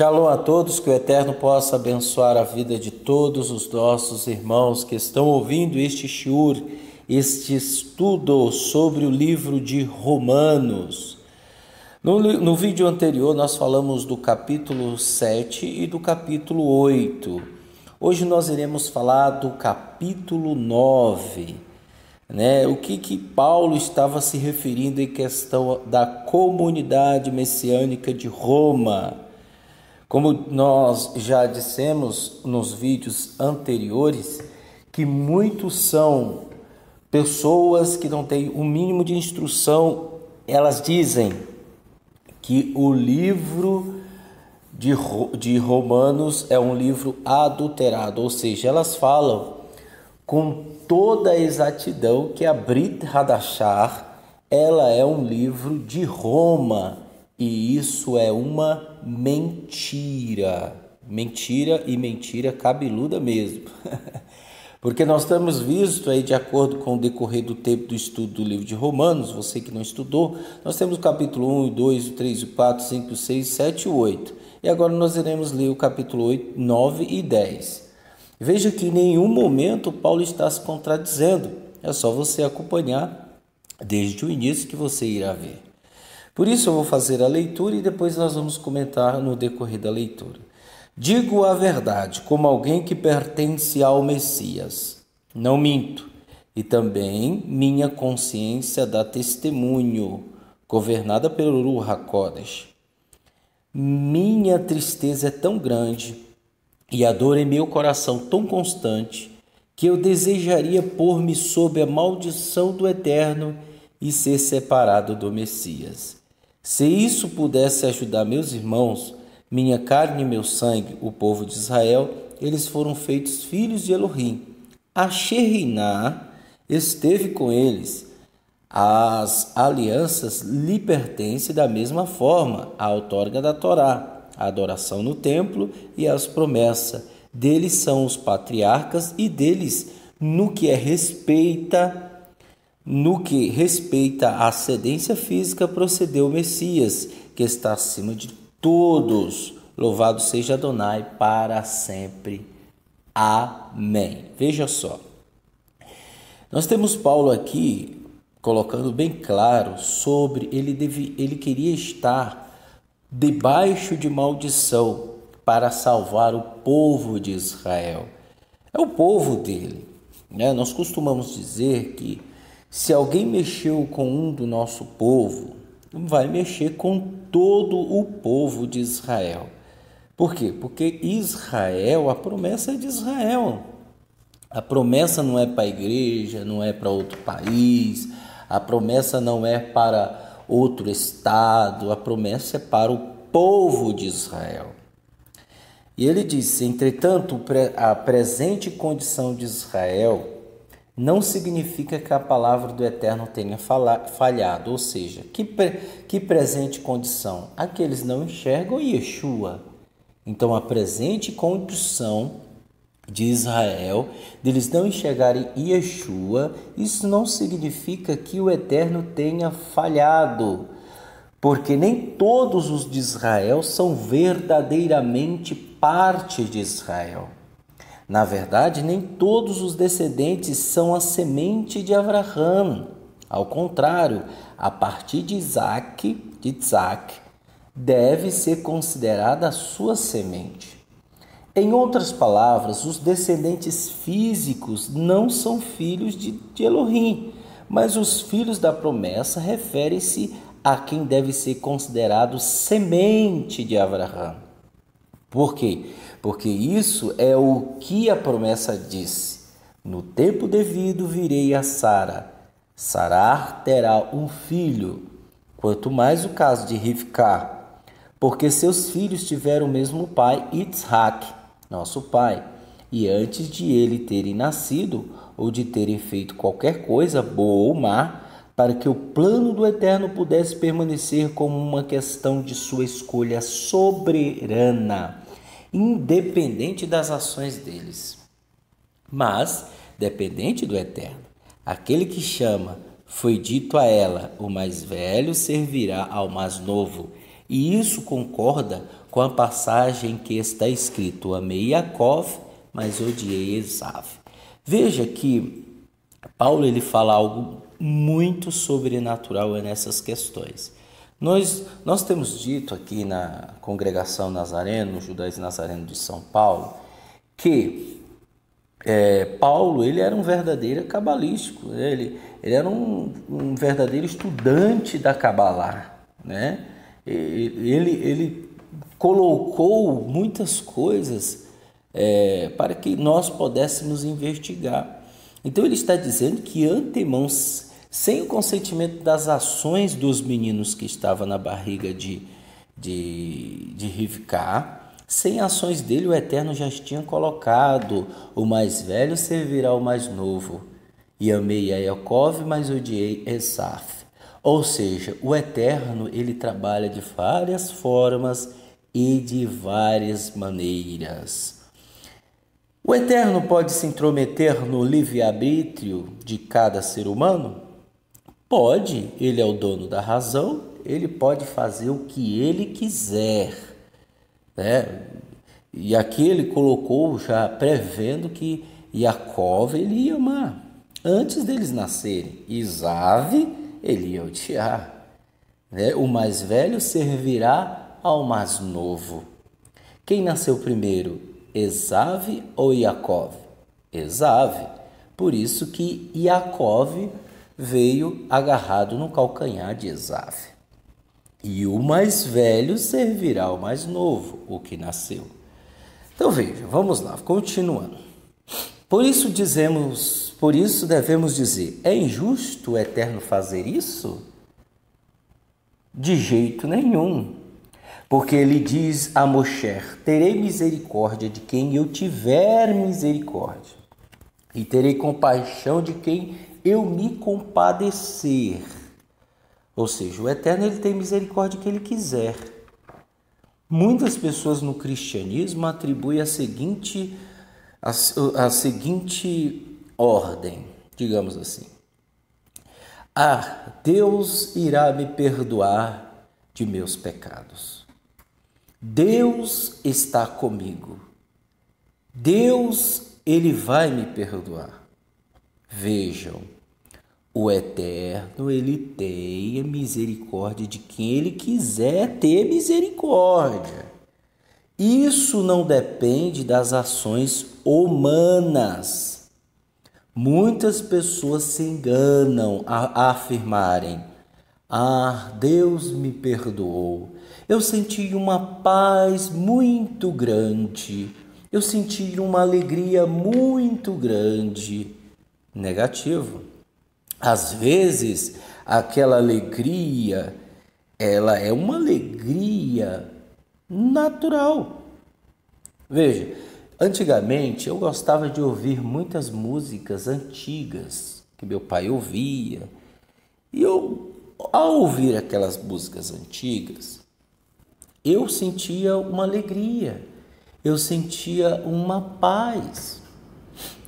Shalom a todos, que o Eterno possa abençoar a vida de todos os nossos irmãos que estão ouvindo este shiur, este estudo sobre o livro de Romanos. No vídeo anterior nós falamos do capítulo 7 e do capítulo 8. Hoje nós iremos falar do capítulo 9. O que Paulo estava se referindo em questão da comunidade messiânica de Roma. Como nós já dissemos nos vídeos anteriores, que muitos são pessoas que não têm o mínimo de instrução. Elas dizem que o livro de Romanos é um livro adulterado, ou seja, elas falam com toda a exatidão que a Brit Hadashah, ela é um livro de Roma, e isso é uma mentira. Mentira cabeluda mesmo. Porque nós temos visto aí, de acordo com o decorrer do tempo do estudo do livro de Romanos, você que não estudou, nós temos o capítulo 1, o 2, o 3, o 4, o 5, o 6, o 7 e o 8. E agora nós iremos ler o capítulo 8, 9 e 10. Veja que em nenhum momento Paulo está se contradizendo. É só você acompanhar desde o início que você irá ver. Por isso eu vou fazer a leitura e depois nós vamos comentar no decorrer da leitura. Digo a verdade como alguém que pertence ao Messias. Não minto. E também minha consciência dá testemunho, governada pelo Ruach HaKodesh. Minha tristeza é tão grande e a dor em meu coração tão constante que eu desejaria pôr-me sob a maldição do Eterno e ser separado do Messias. Se isso pudesse ajudar meus irmãos, minha carne e meu sangue, o povo de Israel, eles foram feitos filhos de Elohim. A Sheriná esteve com eles. As alianças lhe pertencem da mesma forma, a outorga da Torá, a adoração no templo e as promessas. Deles são os patriarcas e deles, no que respeita à ascendência física, procedeu o Messias, que está acima de todos. Louvado seja Adonai para sempre. Amém. Veja só. Nós temos Paulo aqui colocando bem claro sobre ele queria estar debaixo de maldição para salvar o povo de Israel. É o povo dele. Nós costumamos dizer que se alguém mexeu com um do nosso povo, vai mexer com todo o povo de Israel. Por quê? Porque Israel, a promessa é de Israel. A promessa não é para a igreja, não é para outro país, a promessa não é para outro estado, a promessa é para o povo de Israel. E ele disse, entretanto, a presente condição de Israel não significa que a palavra do Eterno tenha falhado, ou seja, que presente condição? Aqueles não enxergam Yeshua. Então, a presente condição de Israel, deles não enxergarem Yeshua, isso não significa que o Eterno tenha falhado, porque nem todos os de Israel são verdadeiramente parte de Israel. Na verdade, nem todos os descendentes são a semente de Abraão. Ao contrário, a partir de Isaac, deve ser considerada a sua semente. Em outras palavras, os descendentes físicos não são filhos de Elohim, mas os filhos da promessa referem-se a quem deve ser considerado semente de Abraão. Por quê? Porque isso é o que a promessa disse. No tempo devido virei a Sara. Sarar terá um filho. Quanto mais o caso de Rivka, porque seus filhos tiveram o mesmo pai, Yitzhak, nosso pai. E antes de ele terem nascido, ou de terem feito qualquer coisa, boa ou má, para que o plano do Eterno pudesse permanecer como uma questão de sua escolha soberana, independente das ações deles, mas dependente do Eterno. Aquele que chama, foi dito a ela, o mais velho servirá ao mais novo. E isso concorda com a passagem que está escrito: amei Yaakov, mas odiei Esav. Veja que Paulo ele fala algo muito sobrenatural nessas questões. Nós temos dito aqui na congregação Nazareno, no Judaísmo Nazareno de São Paulo, que Paulo ele era um verdadeiro cabalístico, ele era um verdadeiro estudante da Cabalá, né? Ele colocou muitas coisas para que nós pudéssemos investigar. Então ele está dizendo que antemão, sem o consentimento das ações dos meninos que estavam na barriga de Rivká, sem ações dele, o Eterno já tinha colocado: o mais velho servirá ao mais novo. E amei a Yaakov, mas odiei Esav. Ou seja, o Eterno ele trabalha de várias formas e de várias maneiras. O Eterno pode se intrometer no livre-arbítrio de cada ser humano? Pode, ele é o dono da razão, ele pode fazer o que ele quiser, né? E aqui ele colocou já prevendo que Yaakov ele ia amar antes deles nascerem, Esav ele ia odiar, né? O mais velho servirá ao mais novo. Quem nasceu primeiro, Esav ou Yaakov? Esav. Por isso que Yaakov veio agarrado no calcanhar de Esav. E o mais velho servirá ao mais novo, o que nasceu. Então veja, vamos lá, continuando. Por isso devemos dizer: é injusto o Eterno fazer isso? De jeito nenhum. Porque ele diz a Moshe: terei misericórdia de quem eu tiver misericórdia, e terei compaixão de quem eu me compadecer. Ou seja, o Eterno ele tem misericórdia que ele quiser. Muitas pessoas no cristianismo atribuem a seguinte ordem, digamos assim: Deus irá me perdoar de meus pecados. Deus está comigo. Deus, ele vai me perdoar. Vejam, o Eterno, ele tem misericórdia de quem ele quiser ter misericórdia. Isso não depende das ações humanas. Muitas pessoas se enganam a afirmarem: Deus me perdoou. Eu senti uma paz muito grande. Eu senti uma alegria muito grande. Negativo. Às vezes, aquela alegria, ela é uma alegria natural. Veja, antigamente eu gostava de ouvir muitas músicas antigas que meu pai ouvia. E eu, ao ouvir aquelas músicas antigas, eu sentia uma alegria, eu sentia uma paz.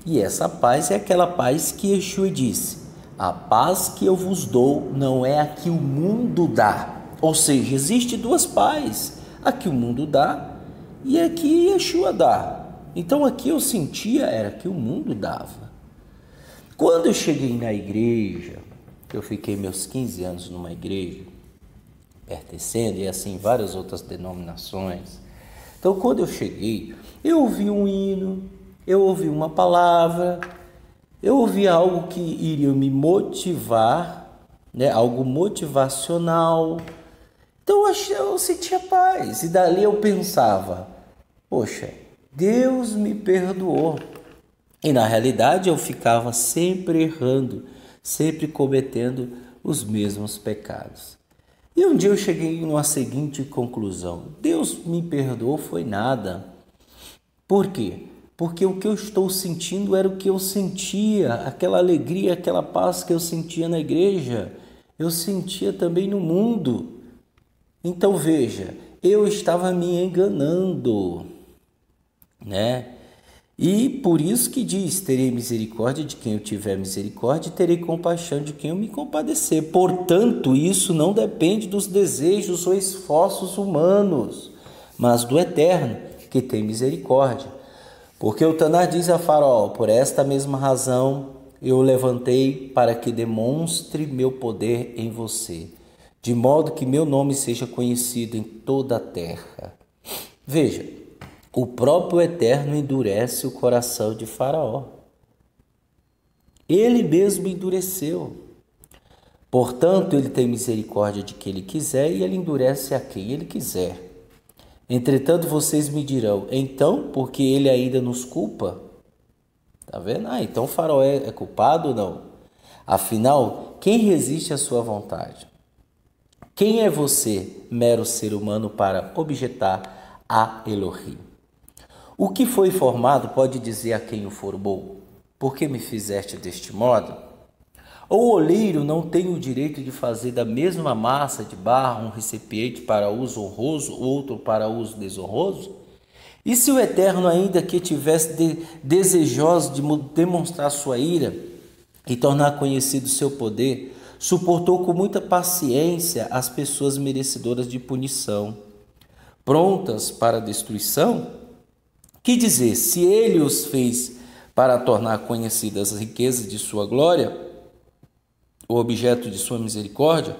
E essa paz é aquela paz que Yeshua disse: a paz que eu vos dou não é a que o mundo dá. Ou seja, existe duas pazes: a que o mundo dá e a que Yeshua dá. Então aqui eu sentia era que o mundo dava. Quando eu cheguei na igreja, eu fiquei meus 15 anos numa igreja, pertencendo, e assim várias outras denominações. Então quando eu cheguei, eu ouvi um hino, eu ouvi uma palavra, eu ouvi algo que iria me motivar, né? Algo motivacional. Então eu sentia paz, e dali eu pensava: poxa, Deus me perdoou. E na realidade eu ficava sempre errando, sempre cometendo os mesmos pecados. E um dia eu cheguei numa seguinte conclusão: Deus me perdoou foi nada. Por quê? Porque o que eu estou sentindo era o que eu sentia, aquela alegria, aquela paz que eu sentia na igreja, eu sentia também no mundo. Então veja, eu estava me enganando, né? E por isso que diz: terei misericórdia de quem eu tiver misericórdia e terei compaixão de quem eu me compadecer. Portanto, isso não depende dos desejos ou esforços humanos, mas do Eterno, que tem misericórdia. Porque o Taná diz a Faraó: por esta mesma razão eu o levantei para que demonstre meu poder em você, de modo que meu nome seja conhecido em toda a terra. Veja, o próprio Eterno endurece o coração de Faraó. Ele mesmo endureceu. Portanto, ele tem misericórdia de quem ele quiser e ele endurece a quem ele quiser. Entretanto, vocês me dirão: então, porque ele ainda nos culpa? Tá vendo? Então o Faraó é culpado ou não? Afinal, quem resiste à sua vontade? Quem é você, mero ser humano, para objetar a Elohim? O que foi formado pode dizer a quem o formou: por que me fizeste deste modo? Ou o oleiro não tem o direito de fazer da mesma massa de barro um recipiente para uso honroso, outro para uso desonroso? E se o Eterno, ainda que tivesse desejoso de demonstrar sua ira e tornar conhecido seu poder, suportou com muita paciência as pessoas merecedoras de punição, prontas para a destruição? Que dizer, se ele os fez para tornar conhecidas as riquezas de sua glória, o objeto de sua misericórdia,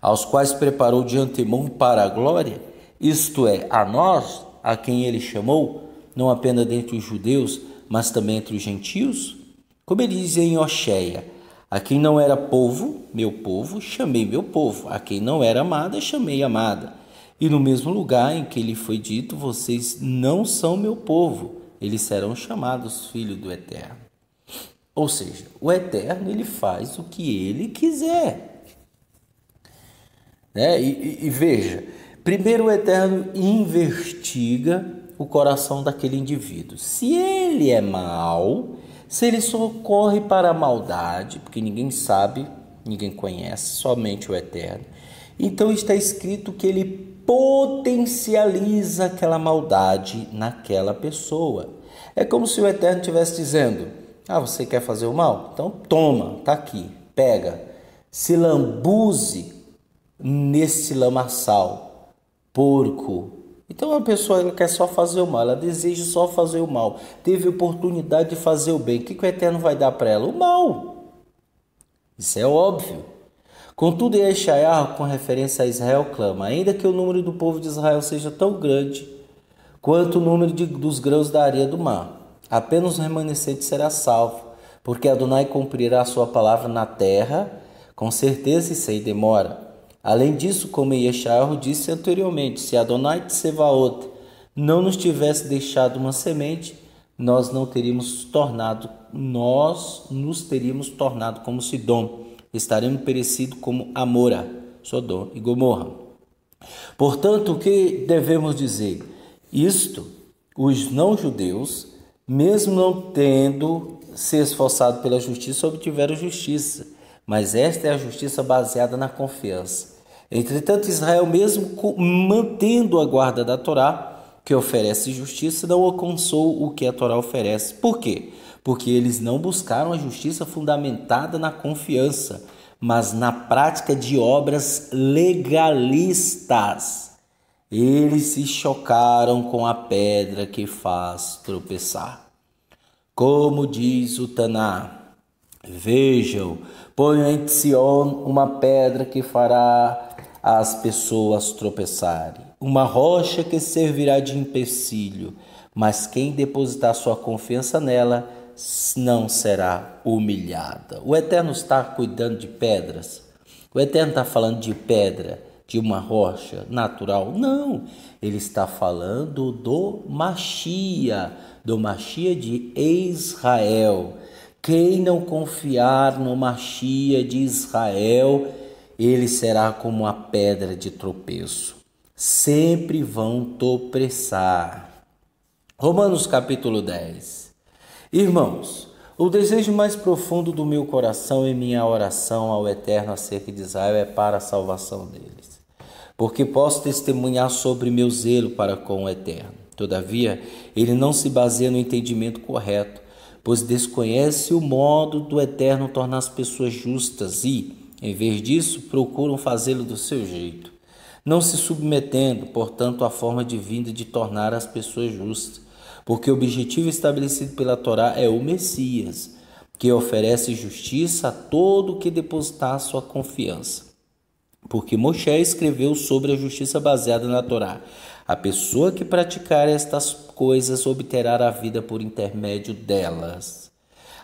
aos quais preparou de antemão para a glória, isto é, a nós, a quem ele chamou, não apenas dentre os judeus, mas também entre os gentios? Como ele diz em Oséia: a quem não era povo, chamei meu povo, a quem não era amada, chamei amada. E no mesmo lugar em que lhe foi dito: vocês não são meu povo, eles serão chamados filhos do Eterno. Ou seja, o Eterno, ele faz o que ele quiser. E veja, primeiro o Eterno investiga o coração daquele indivíduo. Se ele é mau, se ele só corre para a maldade, porque ninguém sabe, ninguém conhece, somente o Eterno, então está escrito que ele potencializa aquela maldade naquela pessoa. É como se o Eterno estivesse dizendo: você quer fazer o mal? Então toma, está aqui, pega, se lambuze nesse lamaçal, porco. Então a pessoa, ela quer só fazer o mal, ela deseja só fazer o mal, teve oportunidade de fazer o bem. O que o Eterno vai dar para ela? O mal. Isso é óbvio. Contudo, Yeshayahu, com referência a Israel, clama: ainda que o número do povo de Israel seja tão grande quanto o número dos grãos da areia do mar, apenas o remanescente será salvo, porque Adonai cumprirá a sua palavra na terra com certeza e sem demora. Além disso, como Yeshayahu disse anteriormente, se Adonai Tsevaot não nos tivesse deixado uma semente, nós nos teríamos tornado como Sidom, estaremos perecidos como Amora, Sodom e Gomorra. Portanto, o que devemos dizer? Isto, os não-judeus, mesmo não tendo se esforçado pela justiça, obtiveram justiça, mas esta é a justiça baseada na confiança. Entretanto, Israel, mesmo mantendo a guarda da Torá, que oferece justiça, não alcançou o que a Torá oferece. Por quê? Porque eles não buscaram a justiça fundamentada na confiança, mas na prática de obras legalistas. Eles se chocaram com a pedra que faz tropeçar. Como diz o Taná: vejam, ponho em Sion uma pedra que fará as pessoas tropeçarem, uma rocha que servirá de empecilho, mas quem depositar sua confiança nela não será humilhada. O Eterno está cuidando de pedras? O Eterno está falando de pedra, de uma rocha natural? Não, ele está falando do Mashiach de Israel. Quem não confiar no Mashiach de Israel, ele será como a pedra de tropeço. Sempre vão tropeçar. Romanos capítulo 10. Irmãos, o desejo mais profundo do meu coração e minha oração ao Eterno acerca de Israel é para a salvação deles. porque posso testemunhar sobre meu zelo para com o Eterno. Todavia, ele não se baseia no entendimento correto, pois desconhece o modo do Eterno tornar as pessoas justas e, em vez disso, procuram fazê-lo do seu jeito, não se submetendo, portanto, à forma divina de tornar as pessoas justas, porque o objetivo estabelecido pela Torá é o Messias, que oferece justiça a todo o que depositar sua confiança. Porque Moisés escreveu sobre a justiça baseada na Torá. A pessoa que praticar estas coisas obterá a vida por intermédio delas.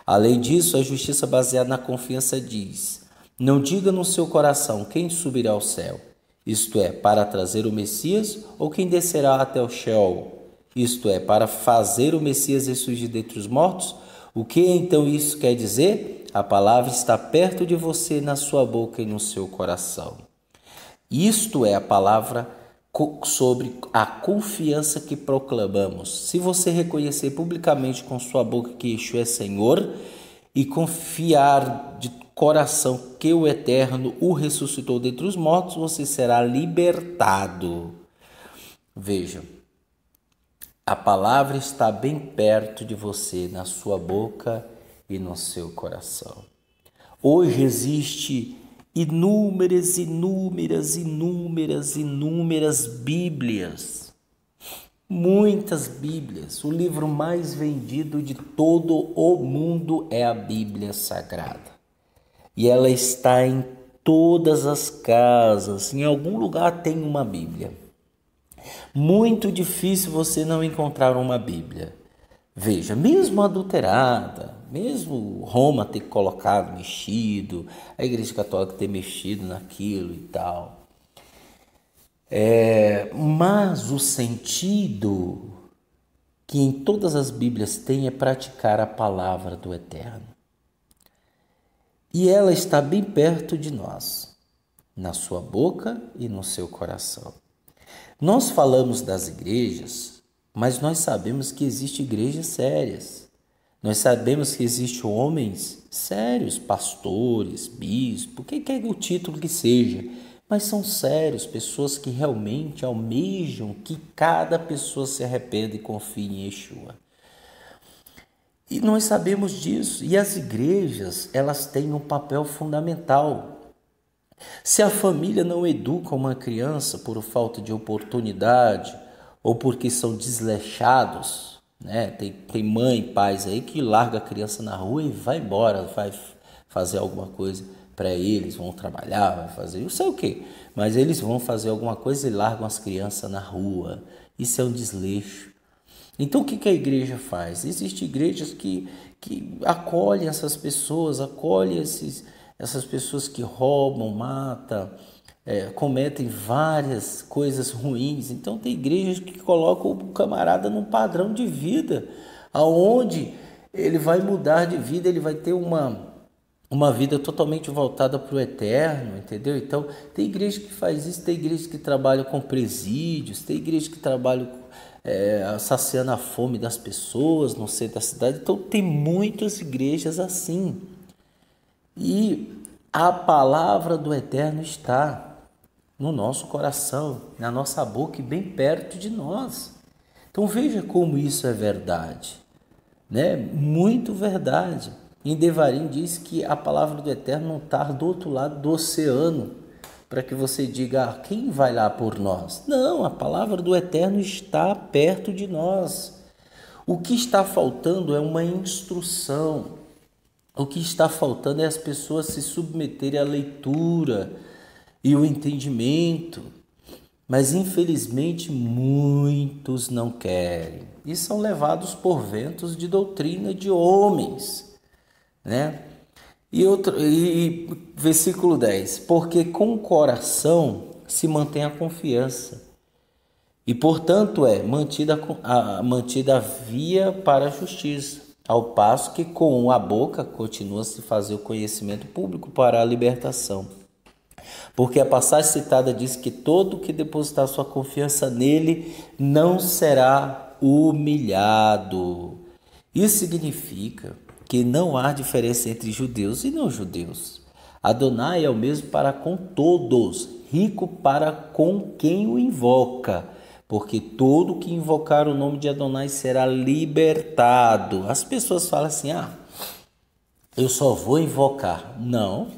Além disso, a justiça baseada na confiança diz: não diga no seu coração quem subirá ao céu, isto é, para trazer o Messias, ou quem descerá até o Sheol, isto é, para fazer o Messias ressurgir dentre os mortos. O que então isso quer dizer? A palavra está perto de você, na sua boca e no seu coração. Isto é a palavra sobre a confiança que proclamamos. Se você reconhecer publicamente com sua boca que Yeshua é Senhor e confiar de coração que o Eterno o ressuscitou dentre os mortos, você será libertado. Veja, a palavra está bem perto de você, na sua boca e no seu coração. Hoje existe inúmeras Bíblias. Muitas Bíblias. O livro mais vendido de todo o mundo é a Bíblia Sagrada. E ela está em todas as casas. Em algum lugar tem uma Bíblia. Muito difícil você não encontrar uma Bíblia. Veja, mesmo adulterada, mesmo Roma ter colocado, mexido, a Igreja Católica ter mexido naquilo e tal. Mas o sentido que em todas as Bíblias tem é praticar a palavra do Eterno. E ela está bem perto de nós, na sua boca e no seu coração. Nós falamos das igrejas, mas nós sabemos que existem igrejas sérias. Nós sabemos que existem homens sérios, pastores, bispos, que quer o título que seja, mas são sérios, pessoas que realmente almejam que cada pessoa se arrependa e confie em Yeshua. E nós sabemos disso, e as igrejas, elas têm um papel fundamental. Se a família não educa uma criança por falta de oportunidade ou porque são desleixados, né? Tem mãe e pais aí que larga a criança na rua e vai embora, vai fazer alguma coisa para eles, vão trabalhar, vai fazer, não sei o quê, mas eles vão fazer alguma coisa e largam as crianças na rua. Isso é um desleixo. Então o que a igreja faz? Existem igrejas que acolhem essas pessoas, acolhem essas pessoas que roubam, matam, cometem várias coisas ruins. Então tem igrejas que colocam o camarada num padrão de vida, aonde ele vai mudar de vida, ele vai ter uma vida totalmente voltada para o Eterno, entendeu? Então tem igreja que faz isso, tem igreja que trabalha com presídios, tem igreja que trabalha saciando a fome das pessoas no centro da cidade. Então tem muitas igrejas assim. E a palavra do Eterno está no nosso coração, na nossa boca e bem perto de nós. Então veja como isso é verdade, né? Muito verdade. Em Devarim diz que a palavra do Eterno não está do outro lado do oceano, para que você diga, quem vai lá por nós? Não, a palavra do Eterno está perto de nós. O que está faltando é uma instrução. O que está faltando é as pessoas se submeterem à leitura e o entendimento. Mas, infelizmente, muitos não querem e são levados por ventos de doutrina de homens, né? E versículo 10, porque com o coração se mantém a confiança e, portanto, mantida a via para a justiça, ao passo que com a boca continua a se fazer o conhecimento público para a libertação. Porque a passagem citada diz que todo que depositar sua confiança nele não será humilhado. Isso significa que não há diferença entre judeus e não judeus. Adonai é o mesmo para com todos, rico para com quem o invoca, porque todo que invocar o nome de Adonai será libertado. As pessoas falam assim: eu só vou invocar. Não.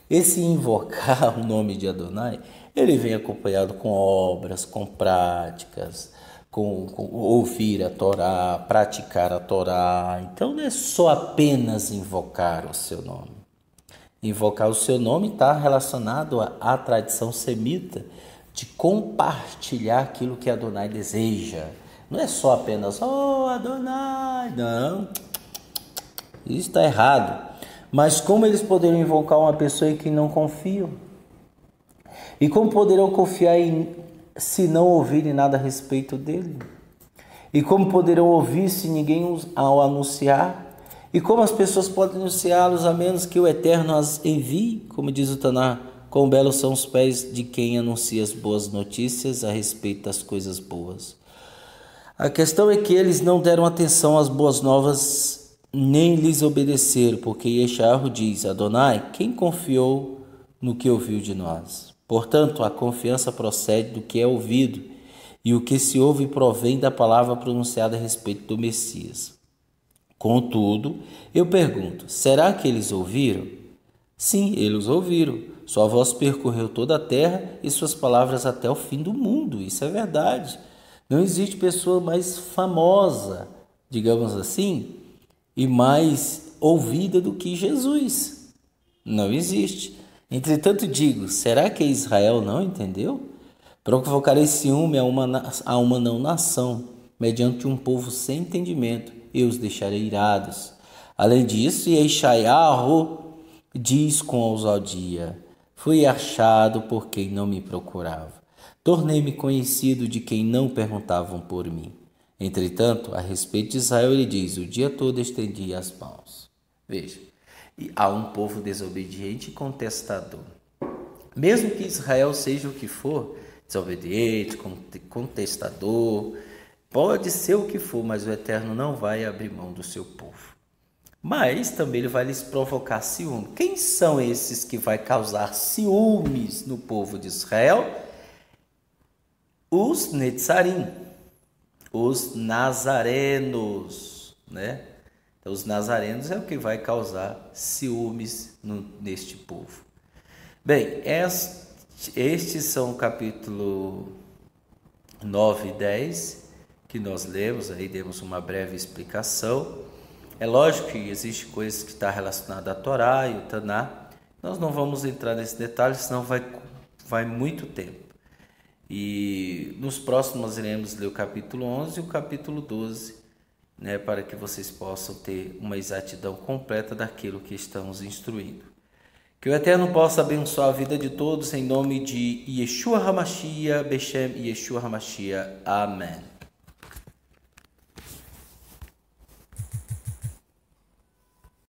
Esse invocar o nome de Adonai, ele vem acompanhado com obras, com práticas, com ouvir a Torá, praticar a Torá. Então não é só apenas invocar o seu nome. Invocar o seu nome está relacionado à tradição semita de compartilhar aquilo que Adonai deseja. Não é só apenas, oh Adonai, não. Isso está errado. Mas como eles poderiam invocar uma pessoa em quem não confiam? E como poderão confiar se não ouvirem nada a respeito dele? E como poderão ouvir se ninguém ao anunciar? E como as pessoas podem anunciá-los a menos que o Eterno as envie? Como diz o Taná, quão belos são os pés de quem anuncia as boas notícias a respeito das coisas boas. A questão é que eles não deram atenção às boas novas, nem lhes obedeceram, porque Yeshayahu diz: Adonai, quem confiou no que ouviu de nós? Portanto, a confiança procede do que é ouvido, e o que se ouve provém da palavra pronunciada a respeito do Messias. Contudo, eu pergunto, será que eles ouviram? Sim, eles ouviram. Sua voz percorreu toda a terra e suas palavras até o fim do mundo. Isso é verdade. Não existe pessoa mais famosa, digamos assim, e mais ouvida do que Jesus. Não existe. Entretanto digo, será que Israel não entendeu? Provocarei ciúme a uma não nação, mediante um povo sem entendimento, eu os deixarei irados. Além disso, Yeshayahu diz com ousadia: fui achado por quem não me procurava. Tornei-me conhecido de quem não perguntavam por mim. Entretanto, a respeito de Israel, ele diz: o dia todo estendi as mãos. Veja, e há um povo desobediente e contestador. Mesmo que Israel seja o que for, desobediente, contestador, pode ser o que for, mas o Eterno não vai abrir mão do seu povo. Mas também ele vai lhes provocar ciúme. Quem são esses que vai causar ciúmes no povo de Israel? Os Netzarim, os nazarenos, né? Então, os nazarenos é o que vai causar ciúmes neste povo. Bem, estes são o capítulo 9 e 10 que nós lemos, aí demos uma breve explicação. É lógico que existe coisas que estão relacionadas à Torá e o Taná. Nós não vamos entrar nesse detalhe, senão vai muito tempo. E nos próximos nós iremos ler o capítulo 11 e o capítulo 12, né, para que vocês possam ter uma exatidão completa daquilo que estamos instruindo. Que o Eterno possa abençoar a vida de todos em nome de Yeshua HaMashiach, Beshem Yeshua HaMashiach. Amém.